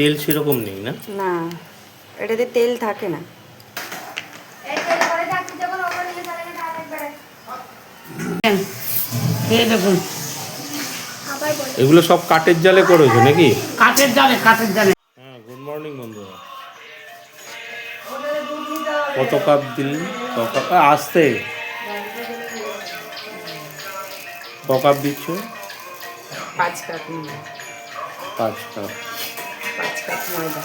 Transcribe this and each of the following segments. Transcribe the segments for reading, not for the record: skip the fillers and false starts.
তেল সেরকম নেই না? না, এটাতে তেল থাকে না। খেয়ে দেখুন। এগুলো সব কাঠের জালে করেছো নাকি? কাঠের জালে, কাঠের জালে। হ্যাঁ, গুড মর্নিং বন্ধুরা। কত কাপ দিলেন? ক কাপ? আসতে ক কাপ দিচ্ছ? 5 কাপ। 5 কাপ। 5 কাপ ময়দা।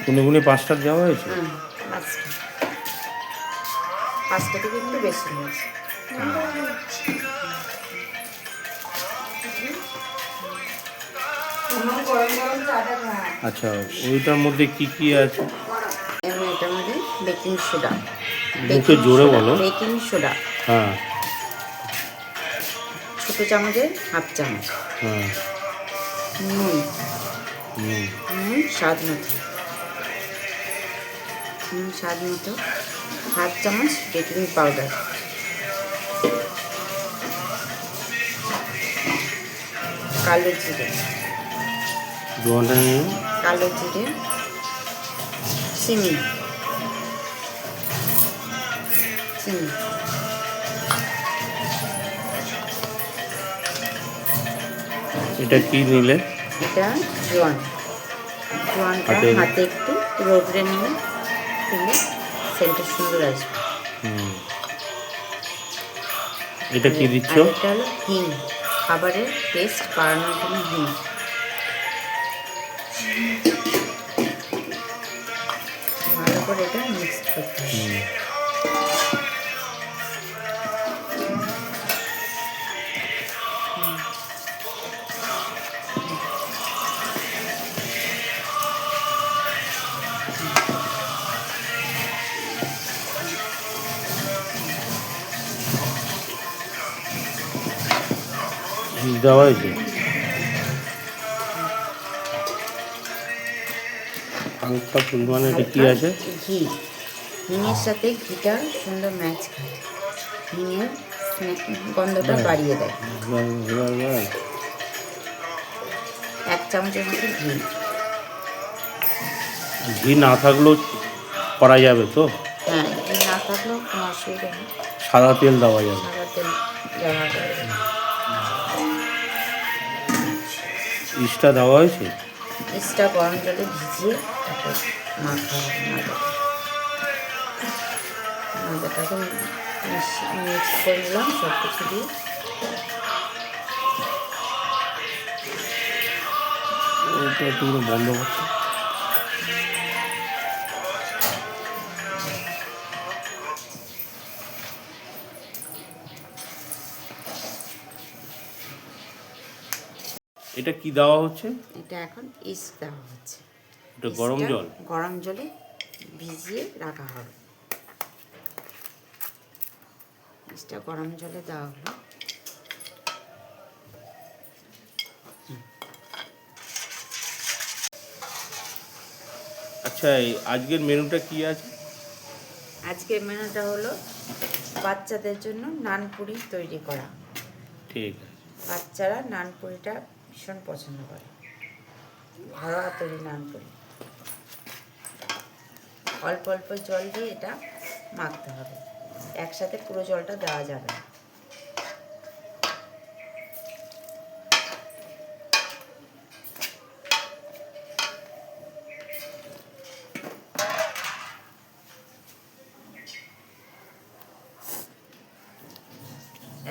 গুনে গুনে 5টা দেওয়া হয়েছে? 5টা থেকে একটু বেশি হয়েছে। আচ্ছা, ওইটার মধ্যে কি কি আছে? এটার মধ্যে বেকিং সোডা। মুখে জোরে বলো। Baking soda. হ্যাঁ। ছোট চামচের হাফ চামচ। হ্যাঁ। নুন। হুম। নুন স্বাদ মতো। নুন স্বাদ মতো। হাফ চামচ বেকিং পাউডার। কালো জিরে। কালো জিরে। চিনি। চিনি। এটা কি নিলে? এটা জোয়ান। জোয়ানটা হাতে একটু রোদ্রে নিয়ে দিলে সেন্টটা সুন্দর আসবে। এটা কি দিচ্ছ? এটা হলো হিং, খাবারের টেস্ট বাড়ানোর জন্য হিং। ভালো করে এটা মিক্স করতে হবে। দেওয়া হয়েছে? হালকা পরিমাণে এটা কি আছে? ঘি। হিঙের সাথে ঘিটা সুন্দর ম্যাচ খায়। হিঙের গন্ধটা বাড়িয়ে দেয়। 1 চামচের মতো ঘি। ঘি না থাকলেও করা যাবে তো? হ্যাঁ, ঘি না থাকলেও কোনো অসুবিধা নেই। সাদা তেল দেওয়া যাবে? সাদা তেল দেওয়া যাবে। ইস্টটা দেওয়া হয়েছে? ইস্টটা গরম জলে ভিজিয়ে তারপর মাখা হবে। ময়দাটাকে মিক্স করে নিলাম সব কিছু দিয়ে। ওটা একটু বন্ধ করছে। এটা কি দেওয়া হচ্ছে? এটা এখন ইস্ট দেওয়া হচ্ছে। এটা গরম জল? গরম জলে ভিজিয়ে রাখা হবে। ইস্টটা গরম জলে দেওয়া হলো। আচ্ছা, আজকের মেনুটা কি আছে? আজকের মেনুটা হলো বাচ্চাদের জন্য নানপুরি তৈরি করা। ঠিক আছে। বাচ্চারা নানপুরিটা ভীষণ পছন্দ করে। ঘরোয়া তৈরি নানপুরি। অল্প অল্প জল দিয়ে এটা মাখতে হবে, একসাথে পুরো জলটা দেওয়া যাবে না।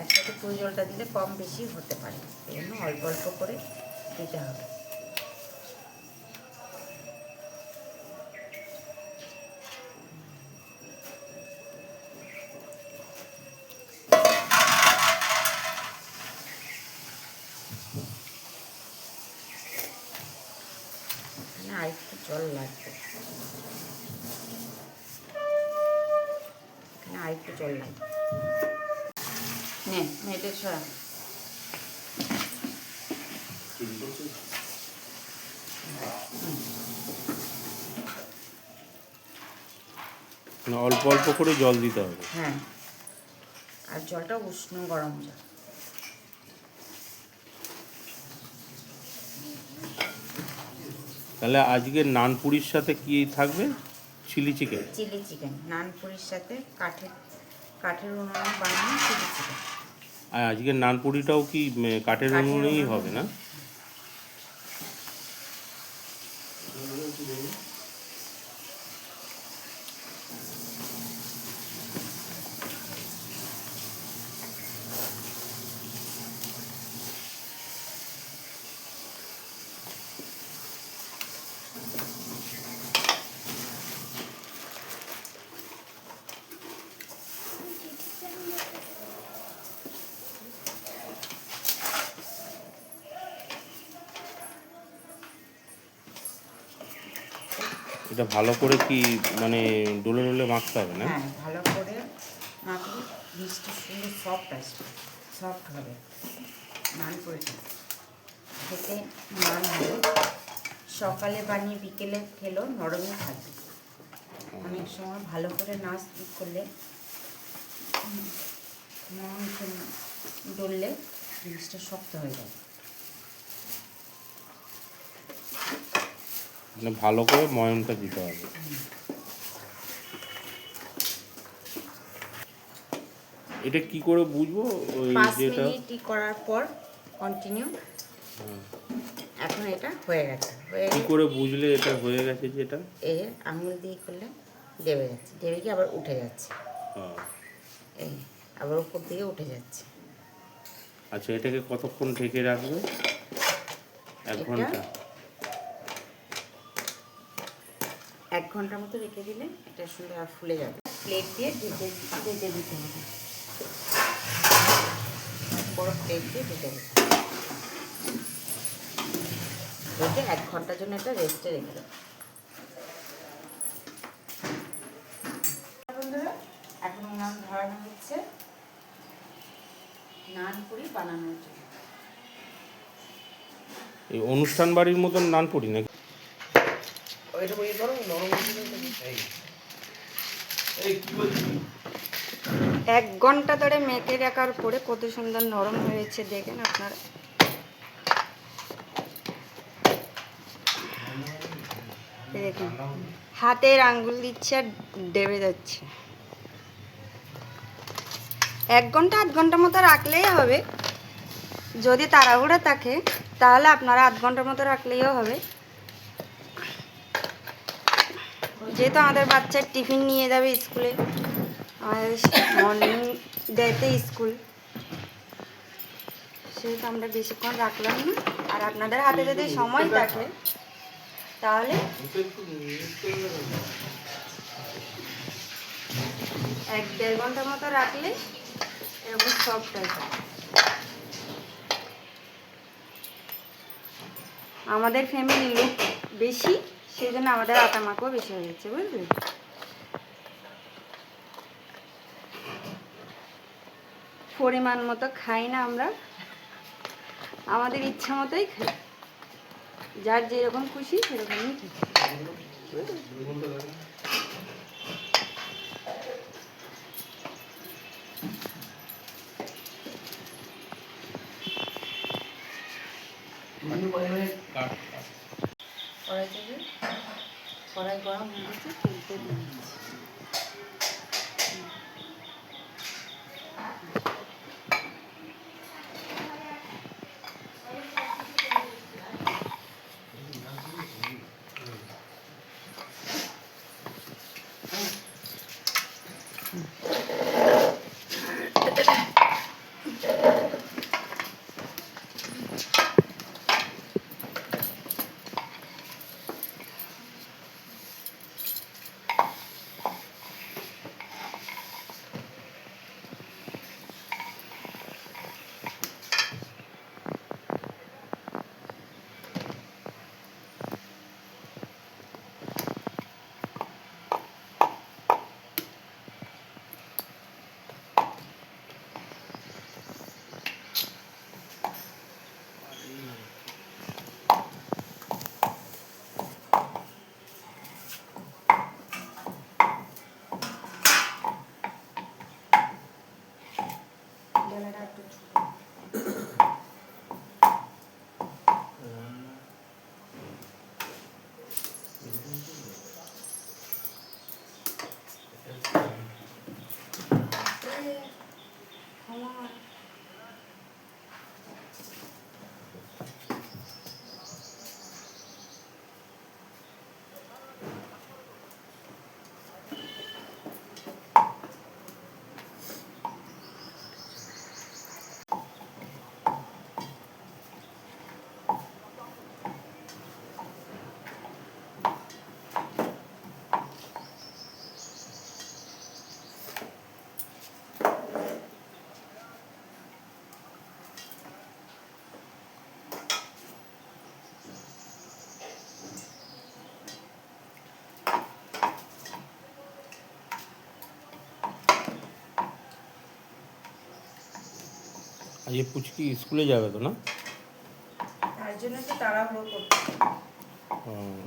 একসাথে পুরো জলটা দিলে কম বেশি হতে পারে, এই জন্য অল্প অল্প করে দিতে হবে। এখানে আরেকটু জল লাগবে, এখানে আরেকটু জল লাগবে। নে মেটে ছড়া। মানে অল্প অল্প করে জল দিতে হবে। হ্যাঁ, আর জলটা উষ্ণ গরম জল। তাহলে আজকে নানপুরির সাথে কি থাকবে? Chilli chicken. চিলি চিকেন নানপুরির সাথে কাঠের উনুনে বানানো চিলি চিকেন। আর আজকের নানপুরিটাও কি কাঠের উনুনেই হবে না? এটা ভালো করে কি মানে ডলে ডলে মাখতে হবে না? হ্যাঁ, ভালো করে মাখলে বীজটা সুন্দর সফট হবে নানপুরিটা খেতে। নান হবে, সকালে বানিয়ে বিকেলে খেলেও নরমই থাকবে। অনেক সময় ভালো করে নাচ করলে ডললে জিনিসটা শক্ত হয়ে যায়। মানে ভালো করে ময়নটা দিতে হবে। এটা কি করে বুঝবো ওই 5 যেটা? মিনিট করার পর কন্টিনিউ। এখন এটা হয়ে গেছে। কি করে বুঝলে এটা হয়ে গেছে? যেটা এই আঙুল দিয়ে করলে দেবে যাচ্ছে, দেবে কি আবার উঠে যাচ্ছে। এই আবার উপর দিকে উঠে যাচ্ছে। আচ্ছা, এটাকে কতক্ষণ ঢেকে রাখবে? 1 ঘন্টা। 1 ঘন্টার মতো রেখে দিলে এটা সুন্দর আর ফুলে যাবে। প্লেট দিয়ে ঢেকে দিতে হবে, বড় প্লেট দিয়ে ঢেকে দিতে হবে। 1 ঘন্টার জন্য এটা রেস্টে রেখে দেবো। বন্ধুরা, এখন উনান ধরানো হচ্ছে নানপুরি বানানোর জন্য। এই অনুষ্ঠান বাড়ির মতন নানপুরি নাকি? 1 ঘন্টা ধরে মেখে রাখার পরে কত সুন্দর নরম হয়েছে দেখেন আপনারা। দেখুন হাতের আঙ্গুল দিচ্ছে আর দেবে যাচ্ছে। 1 ঘন্টা 8 ঘন্টা মতো রাখলেই হবে। যদি তাড়াহুড়ো থাকে তাহলে আপনারা 8 ঘন্টার মতো রাখলেও হবে। যেহেতু আমাদের বাচ্চার টিফিন নিয়ে যাবে স্কুলে, আমাদের মর্নিং ডেতে স্কুল, সেহেতু আমরা বেশিক্ষণ রাখলাম না। আর আপনাদের হাতে যদি সময় থাকে তাহলে 1-1.5 ঘন্টার মতো রাখলে এরকম সফট হয়ে যায়। আমাদের ফ্যামিলি লোক বেশি, সেই জন্য আমাদের আটা মাখাও বেশি হয়ে যাচ্ছে, বুঝলি? পরিমাণ মতো খাই না আমরা, আমাদের ইচ্ছা মতোই খাই। যার যেরকম খুশি সেরকমই খাই। কড়াই গরম হয়ে গেছে, তেলতে দিয়ে দিচ্ছি। আজকে পুচকি স্কুলে যাবে তো না? তার জন্য তো তাড়াহুড়ো করতে। হুম।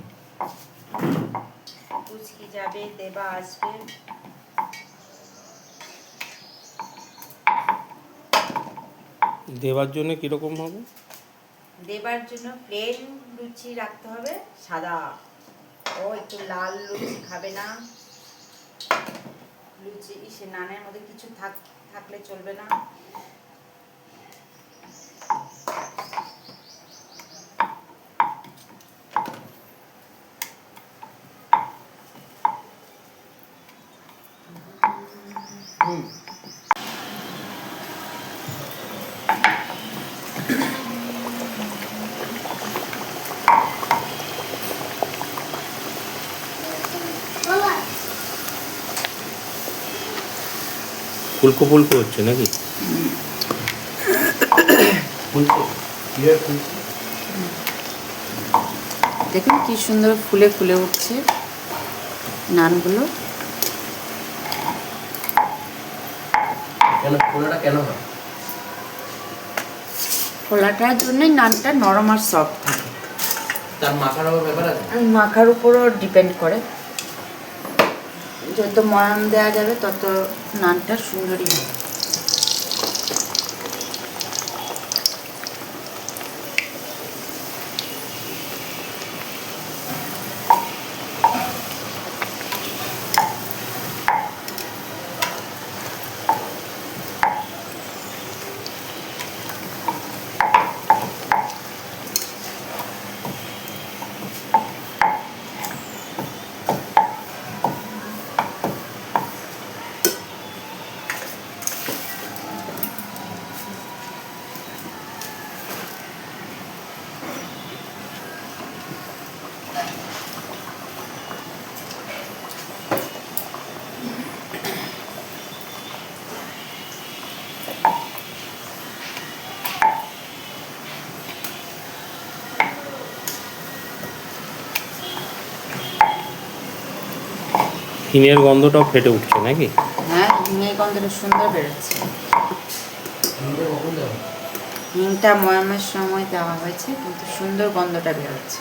পুচকি যাবে, দেবা আসবে। দেবার জন্য কিরকম হবে? দেবার জন্য প্লেন লুচি রাখতে হবে, সাদা। ও একটু লাল লুচি খাবে না। লুচি সে নানের মধ্যে কিছু থাকলে চলবে না। ফুলকো ফুলকো হচ্ছে নাকি? ফুলকো দেখুন কি সুন্দর ফুলে ফুলে উঠছে নানগুলো। কেন ফোলাটা কেন হয়? ফোলাটার জন্যই নানটা নরম আর সফট থাকে। তার মাখার ব্যাপার আছে? মাখার উপরও ডিপেন্ড করে। যত ময়াম দেওয়া যাবে তত নানটা সুন্দরই হবে। হিঙের গন্ধটাও ফেটে উঠছে নাকি? হ্যাঁ, হিঙের গন্ধটা সুন্দর বেরোচ্ছে। হিংটা ময়ামের সময় দেওয়া হয়েছে, কিন্তু সুন্দর গন্ধটা বেরোচ্ছে।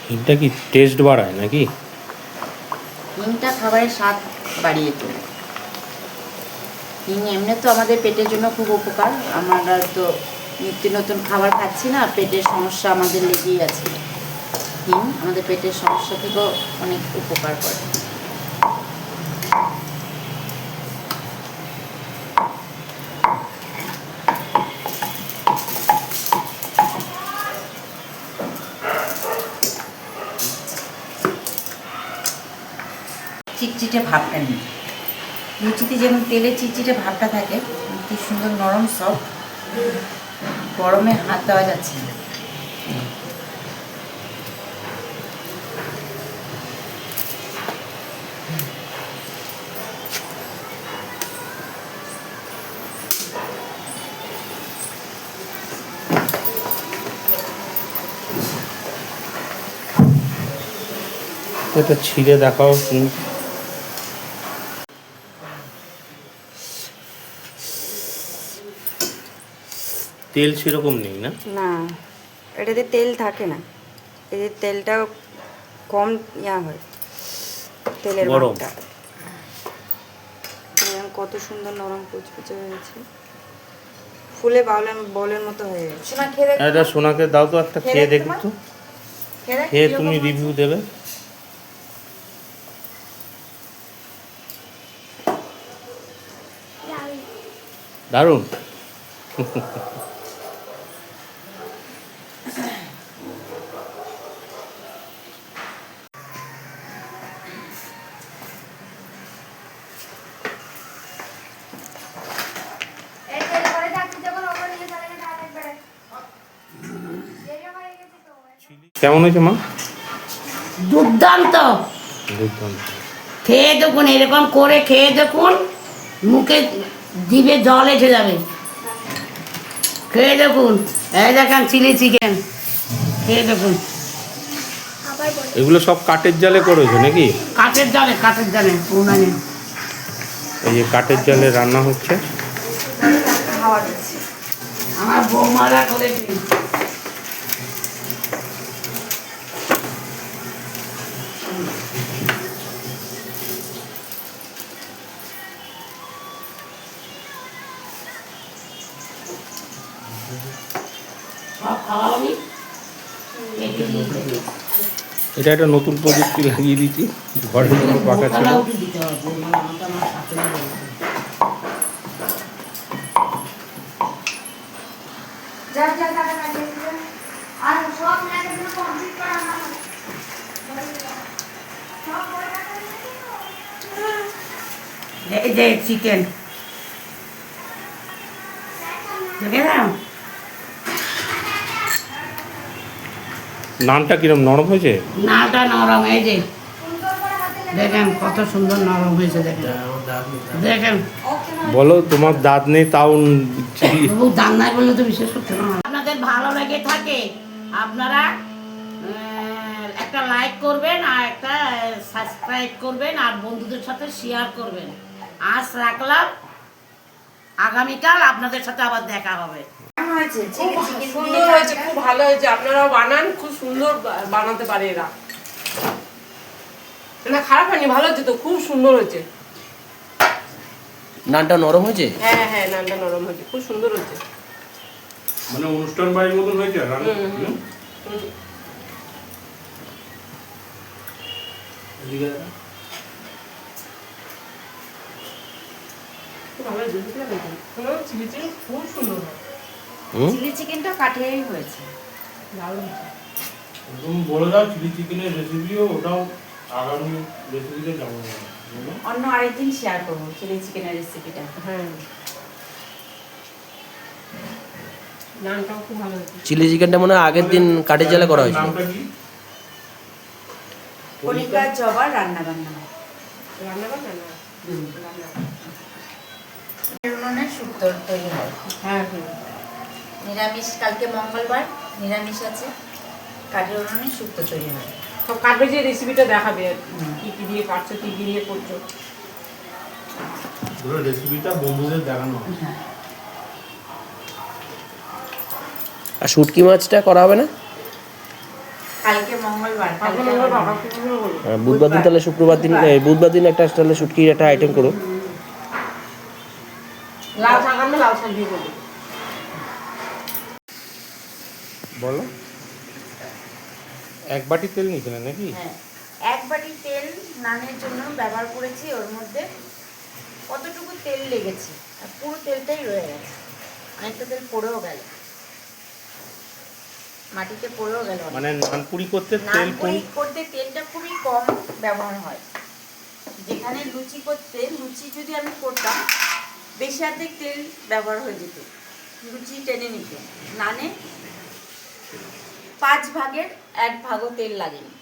হিংটা কি টেস্ট বাড়ায় নাকি? হিংটা খাবারের স্বাদ বাড়িয়ে তোলে। হিং এমনি তো আমাদের পেটের জন্য খুব উপকার। আমরা তো নিত্য নতুন খাবার খাচ্ছি না, পেটের সমস্যা আমাদের লেগেই আছে। হিং আমাদের পেটের সমস্যা থেকেও অনেক উপকার করে। চিটচিটে ভাবটা নেই। লুচিতে যেমন তেলে চিটচিটে ভাবটা থাকে, কি সুন্দর নরম সফট। গরমে হাত দেওয়া যাচ্ছে না। এটা ছিঁড়ে দেখাও তুমি। তেল সেরকম নেই না? না, এটাতে তেল থাকে না। এদের তেলটা কম হয়, তেলের গরম। ভাগটা। কত সুন্দর নরম কুচকুচে হয়েছে, ফুলে বলের মতো হয়ে গেছে। শোনা খেয়ে দেখ। এটা সোনাকে দাও তো একটা, খেয়ে দেখি তো। খেয়ে তুমি কিরকম রিভিউ দেবে। দারুণ। কেমন হয়েছে মা? দুর্দান্ত। দুর্দান্ত। খেয়ে দেখুন, এরকম করে খেয়ে দেখুন, মুখে জিভে জল এসে যাবে। খেয়ে দেখুন, এই দেখেন চিলি চিকেন, খেয়ে দেখুন। এগুলো সব কাঠের জালে করেছো নাকি? কাঠের জালে উনানে। এই যে কাঠের জালে রান্না হচ্ছে। হাওয়া দিচ্ছে। আমার বৌমারা করেছে। সব খাওয়াবি? এটা একটা নতুন প্রযুক্তি লাগিয়ে দিচ্ছি, ঘরের মধ্যে পাকা ছিল। দিতে হবে, বৌমারা আমাকে আমার শাশুড়ি বলেছে। এই যে চিকেন দেখে দাও। নানটা কিরম নরম হয়েছে? নাটা নরম, এই যে দেখেন কত সুন্দর নরম হয়েছে। দেখেন দেখেন, বলো তোমার দাঁত নেই তাও তবু দান নাই বললে তো বিশেষ করতে না। আপনাদের ভালো লেগে থাকে আপনারা একটা লাইক করবেন আর একটা সাবস্ক্রাইব করবেন আর বন্ধুদের সাথে শেয়ার করবেন। আজ রাখলাম, আগামীকাল আপনাদের সাথে আবার দেখা হবে। হয়েছে সুন্দর হয়েছে, খুব ভালো হয়েছে। আপনারাও বানান, খুব সুন্দর বানাতে পারে এরা। না খারাপ হয়নি, ভালো হচ্ছে তো, খুব সুন্দর হয়েছে। নানটা নরম হয়েছে? হ্যাঁ হ্যাঁ, নানটা নরম হয়েছে, খুব সুন্দর হয়েছে। মানে অনুষ্ঠান বাড়ির মতন হয়েছে রান্না। খুব ভালো হয়েছে, বুঝতে পেরেছেন? চিলি চিকেন খুব সুন্দর হয়, চিলি চিকেনটা কাঠেই হয়েছে। ভালো হয়েছে। তুমি বলে দাও চিলি চিকেনের রেসিপিও, ওটাও আগামী রেসিপিতে যাবো। অন্য আরেকদিন শেয়ার করবো চিলি চিকেনের রেসিপিটা। হ্যাঁ, নানটাও খুব ভালো হয়েছে। চিলি চিকেনটা মনে হয় আগের দিন কাঠের জালে করা হয়েছিল। নামটা কি? কণিকা জবার রান্না বান্না। রান্না বান্না না, উনুনে শুক্তো তৈরি হয়। হ্যাঁ হ্যাঁ, নিরামিষ, কালকে মঙ্গলবার নিরামিষ আছে, কাঠের উনুনে শুক্তো তৈরি হয়। সব কাটবে যে রেসিপিটা দেখাবে, কি কি দিয়ে কাটছো, কি কি দিয়ে করছো। পুরো রেসিপিটা বন্ধুদের দেখানো হয়। আর শুটকি মাছটা করা হবে না? কালকে মঙ্গলবার, কালকে মঙ্গলবার, কালকে কি করে বলবো? বুধবার দিন তাহলে শুক্রবার দিন, বুধবার দিন একটা তাহলে শুটকির একটা আইটেম করো। লাল শাক আনবে, লাল শাক দিয়ে করবো। বলো। এক বাটি তেল নিয়েছিলেন নাকি? হ্যাঁ, 1 বাটি তেল নানের জন্য ব্যবহার করেছি। ওর মধ্যে কতটুকু তেল লেগেছে, আর পুরো তেলটাই রয়ে গেছে। অনেকটা তেল পড়েও গেল, মাটিতে পড়েও গেল। মানে নানপুরি করতে তেল নানপুরি করতে তেলটা খুবই কম ব্যবহার হয়। যেখানে লুচি করতে, লুচি যদি আমি করতাম বেশি অর্ধেক তেল ব্যবহার হয়ে যেত, লুচি টেনে নিত। নানে 5 ভাগের 1 ভাগও তেল লাগেনি।